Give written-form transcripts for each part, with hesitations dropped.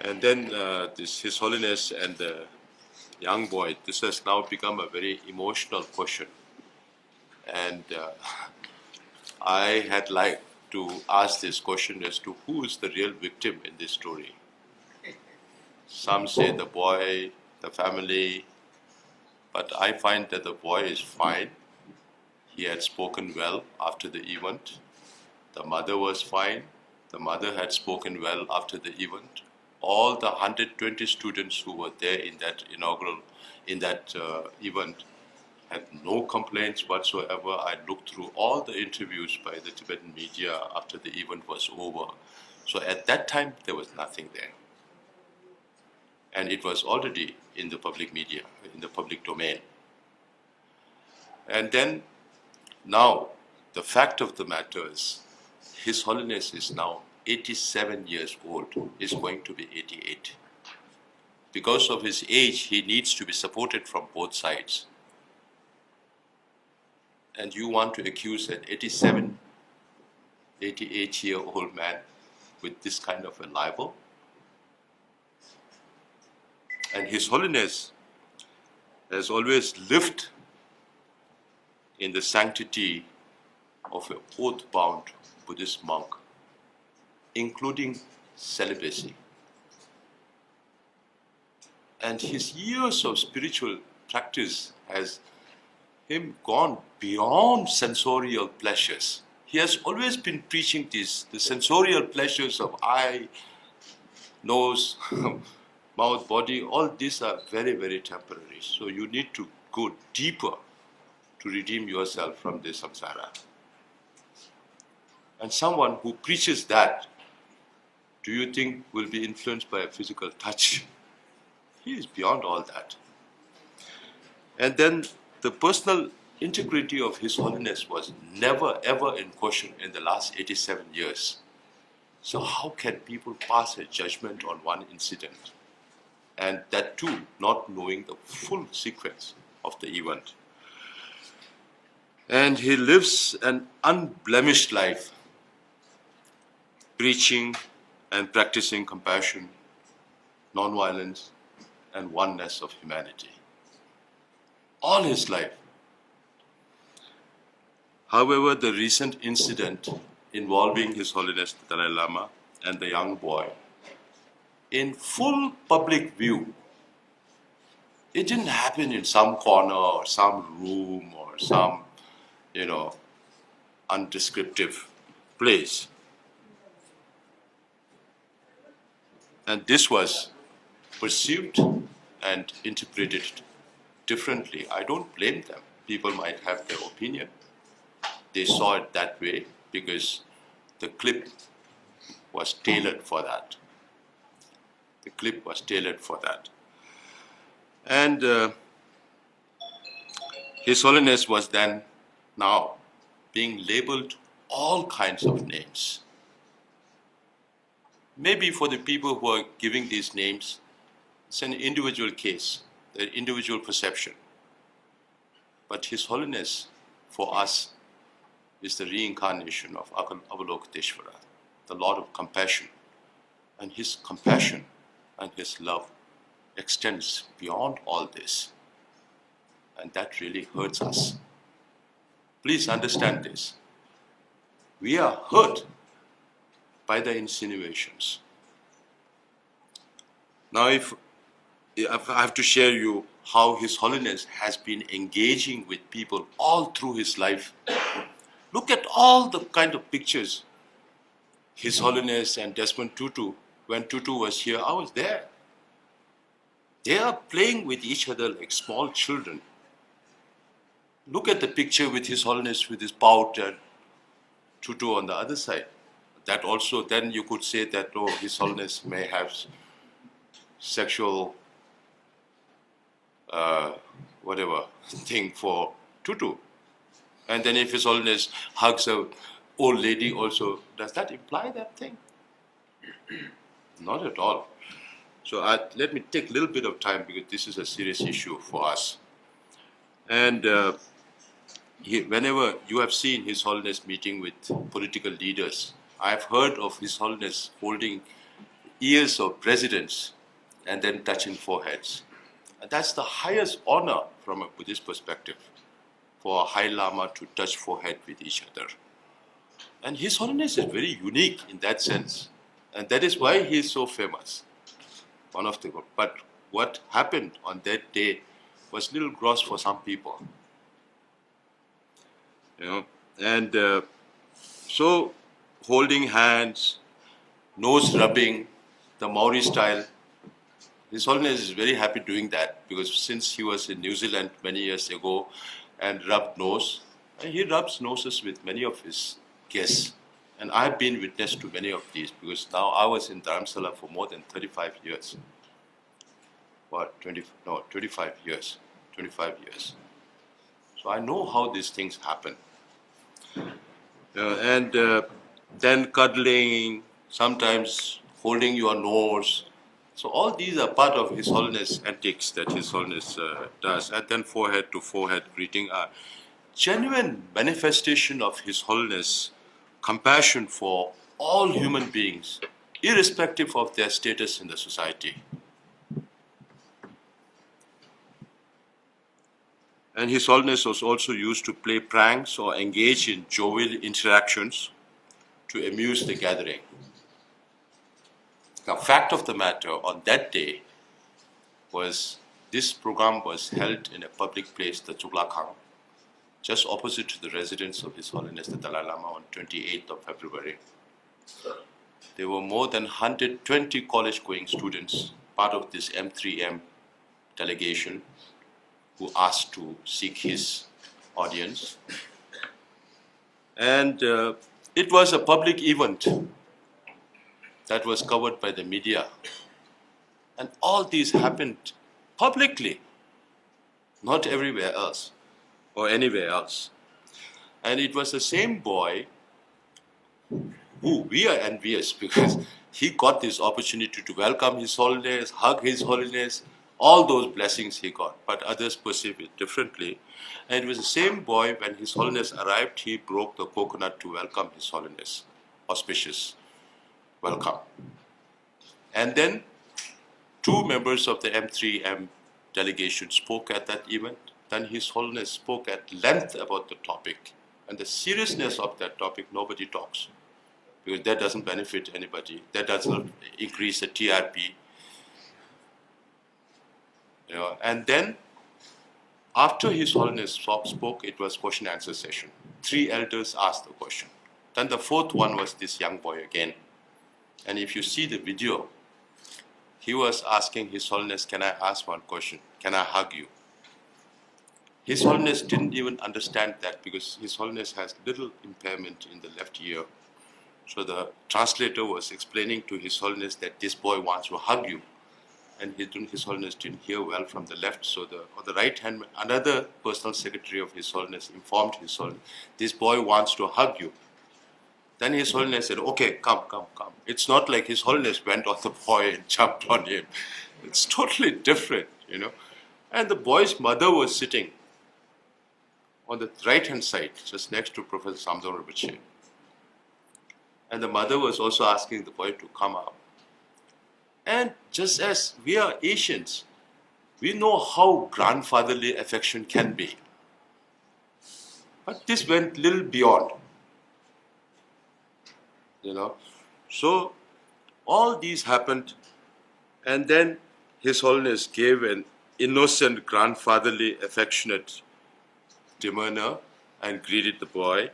And then this His Holiness and the young boy, this has now become a very emotional question. And I had liked to ask this question as to who is the real victim in this story. Some say the boy, the family, but I find that the boy is fine. He had spoken well after the event. The mother was fine. The mother had spoken well after the event. All the 120 students who were there in that event had no complaints whatsoever. I looked through all the interviews by the Tibetan media after the event was over. So at that time, there was nothing there. And it was already in the public media, in the public domain. And then, now, the fact of the matter is, His Holiness is now 87 years old, is going to be 88. Because of his age, he needs to be supported from both sides. And you want to accuse an 87, 88-year-old man with this kind of a libel? And His Holiness has always lived in the sanctity of an oath-bound Buddhist monk, including celibacy. And his years of spiritual practice has him gone beyond sensorial pleasures. He has always been preaching the sensorial pleasures of eye, nose, mouth, body. All these are very, very temporary. So you need to go deeper to redeem yourself from this samsara. And someone who preaches that, do you think will be influenced by a physical touch? He is beyond all that. And then the personal integrity of His Holiness was never ever in question in the last 87 years. So how can people pass a judgment on one incident? And that too, not knowing the full sequence of the event. And he lives an unblemished life, preaching and practicing compassion, non-violence, and oneness of humanity. All his life. However, the recent incident involving His Holiness the Dalai Lama and the young boy, in full public view, it didn't happen in some corner or some room or some, undescriptive place. And this was perceived and interpreted differently. I don't blame them. People might have their opinion. They saw it that way because the clip was tailored for that. The clip was tailored for that. And His Holiness was then now being labeled all kinds of names. Maybe for the people who are giving these names, it's an individual case, an individual perception. But His Holiness, for us, is the reincarnation of Avalokiteshvara, the Lord of compassion. And His compassion and His love extends beyond all this. And that really hurts us. Please understand this. We are hurt by the insinuations. Now, if I have to share you how His Holiness has been engaging with people all through his life. Look at all the kind of pictures. His Holiness and Desmond Tutu, when Tutu was here, I was there. They are playing with each other like small children. Look at the picture with His Holiness with his pout and Tutu on the other side. That also, then you could say that, oh, His Holiness may have sexual thing for Tutu. And then if His Holiness hugs a old lady also, does that imply that thing? Not at all. So let me take a little bit of time because this is a serious issue for us. And whenever you have seen His Holiness meeting with political leaders, I have heard of His Holiness holding ears of presidents and then touching foreheads. And that's the highest honor from a Buddhist perspective, for a High Lama to touch forehead with each other. And His Holiness is very unique in that sense. And that is why he is so famous. But what happened on that day was a little gross for some people. And so holding hands, nose rubbing, the Maori style, His Holiness is very happy doing that, because since he was in New Zealand many years ago and rubbed nose, and he rubs noses with many of his guests. And I've been witness to many of these, because now I was in Dharamsala for more than 35 years. 25 years. 25 years. So I know how these things happen. Then cuddling, sometimes holding your nose. So all these are part of His Holiness antics that His Holiness does. And then forehead to forehead greeting are genuine manifestation of His Holiness compassion for all human beings, irrespective of their status in the society. And His Holiness was also used to play pranks or engage in jovial interactions to amuse the gathering. The fact of the matter, on that day, was this program was held in a public place, the Chuglakang, just opposite to the residence of His Holiness the Dalai Lama, on 28th of February. There were more than 120 college-going students, part of this M3M delegation, who asked to seek his audience. And it was a public event that was covered by the media. And all these happened publicly, not everywhere else or anywhere else. And it was the same boy who we are envious, because he got this opportunity to welcome His Holiness, hug His Holiness, all those blessings he got, but others perceive it differently. And it was the same boy, when His Holiness arrived, he broke the coconut to welcome His Holiness. Auspicious welcome. And then 2 members of the M3M delegation spoke at that event. Then His Holiness spoke at length about the topic. And the seriousness of that topic, nobody talks, because that doesn't benefit anybody. That doesn't increase the TRP. And then, after His Holiness spoke, it was question and answer session. 3 elders asked the question. Then the 4th one was this young boy again. And if you see the video, he was asking His Holiness, can I ask one question? Can I hug you? His Holiness didn't even understand that, because His Holiness has little impairment in the left ear. So the translator was explaining to His Holiness that this boy wants to hug you. And His Holiness didn't hear well from the left. So on the right hand, another personal secretary of His Holiness informed His Holiness, this boy wants to hug you. Then His Holiness said, okay, come. It's not like His Holiness went on the boy and jumped on him. It's totally different, And the boy's mother was sitting on the right-hand side, just next to Professor Samdong Rinpoche. And the mother was also asking the boy to come up. And just as we are Asians, we know how grandfatherly affection can be. But this went a little beyond. So all these happened, and then His Holiness gave an innocent, grandfatherly, affectionate demeanor and greeted the boy.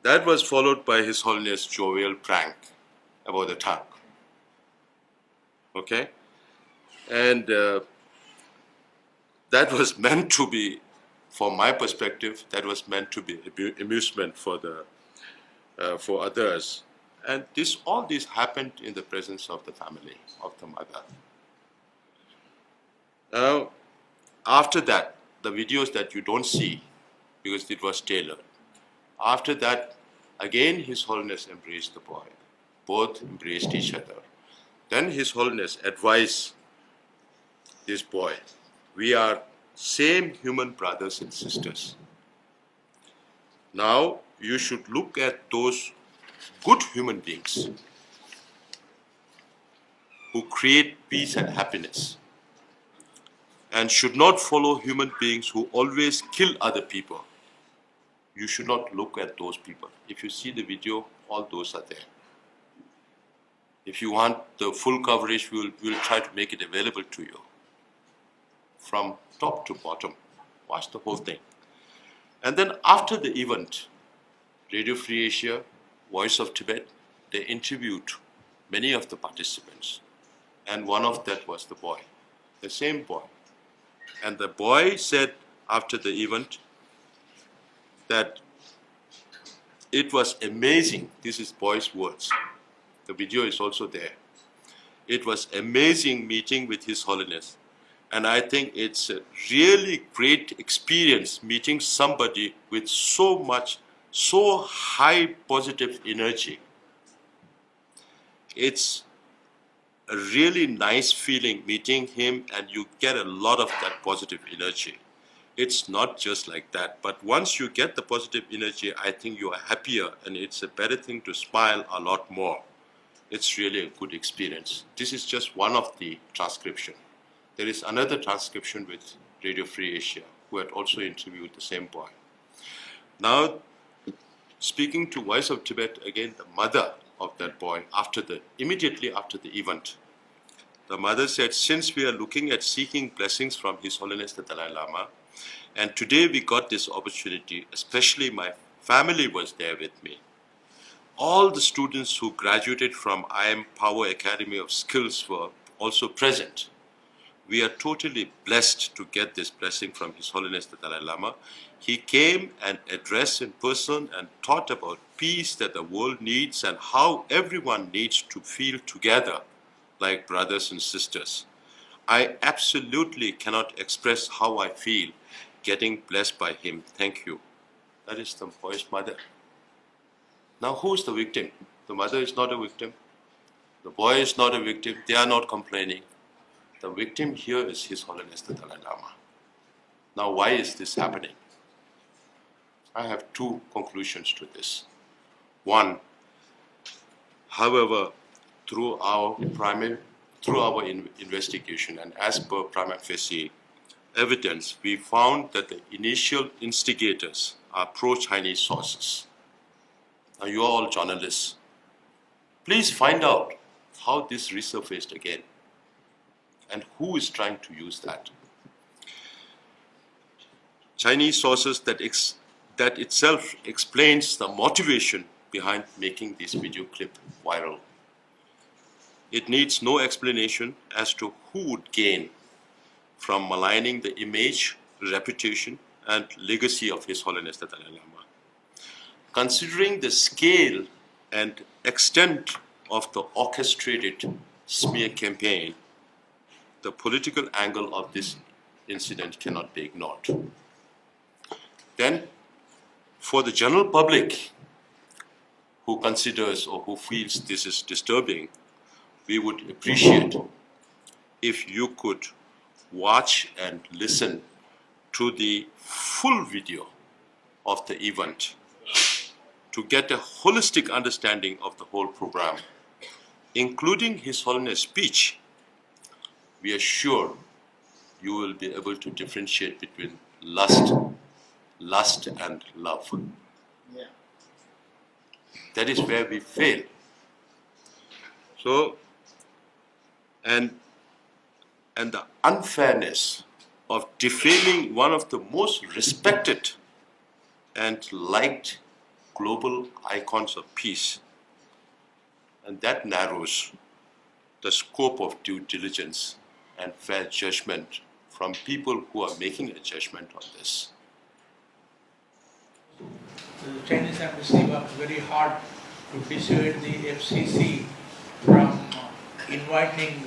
That was followed by His Holiness' jovial prank about the tongue. Okay? And that was meant to be, from my perspective, that was meant to be amusement for others. And all this happened in the presence of the family, of the mother. Now, after that, the videos that you don't see, because it was tailored, after that, again His Holiness embraced the boy. Both embraced each other. Then His Holiness advised this boy, we are same human brothers and sisters. Now you should look at those good human beings who create peace and happiness, and should not follow human beings who always kill other people. You should not look at those people. If you see the video, all those are there. If you want the full coverage, we'll try to make it available to you from top to bottom. Watch the whole thing. And then after the event, Radio Free Asia, Voice of Tibet, they interviewed many of the participants. And one of that was the boy, the same boy. And the boy said after the event that it was amazing. This is boy's words. The video is also there. It was amazing meeting with His Holiness. And I think it's a really great experience meeting somebody with so high positive energy. It's a really nice feeling meeting him, and you get a lot of that positive energy. It's not just like that, but once you get the positive energy, I think you are happier, and it's a better thing to smile a lot more. It's really a good experience. This is just one of the transcription. There is another transcription with Radio Free Asia, who had also interviewed the same boy. Now, speaking to Voice of Tibet, again, the mother of that boy, immediately after the event, the mother said, since we are looking at seeking blessings from His Holiness the Dalai Lama, and today we got this opportunity, especially my family was there with me. All the students who graduated from I Am Power Academy of Skills were also present. We are totally blessed to get this blessing from His Holiness the Dalai Lama. He came and addressed in person and taught about peace that the world needs and how everyone needs to feel together like brothers and sisters. I absolutely cannot express how I feel getting blessed by him. Thank you. That is the boy's mother. Now who is the victim? The mother is not a victim. The boy is not a victim. They are not complaining. The victim here is His Holiness the Dalai Lama. Now why is this happening? I have two conclusions to this. One, however, through our investigation and as per prima facie evidence, we found that the initial instigators are pro-Chinese sources. Now you are all journalists. Please find out how this resurfaced again and who is trying to use that. Chinese sources that itself explains the motivation behind making this video clip viral. It needs no explanation as to who would gain from maligning the image, reputation, and legacy of His Holiness the Dalai Lama. Considering the scale and extent of the orchestrated smear campaign, the political angle of this incident cannot be ignored. Then, for the general public who considers or who feels this is disturbing, we would appreciate if you could watch and listen to the full video of the event to get a holistic understanding of the whole program, including His Holiness' speech. We are sure you will be able to differentiate between lust and love. Yeah. That is where we fail. So, and the unfairness of defaming one of the most respected and liked global icons of peace, and that narrows the scope of due diligence and fair judgment from people who are making a judgment on this. The Chinese embassy worked very hard to dissuade the FCC from inviting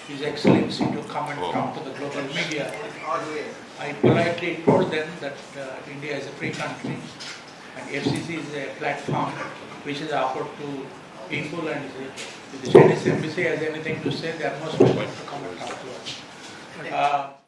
His Excellency to come and talk to the global media. I politely told them that India is a free country and FCC is a platform which is offered to people, and if the Chinese embassy has anything to say, they are most welcome to come and talk to us.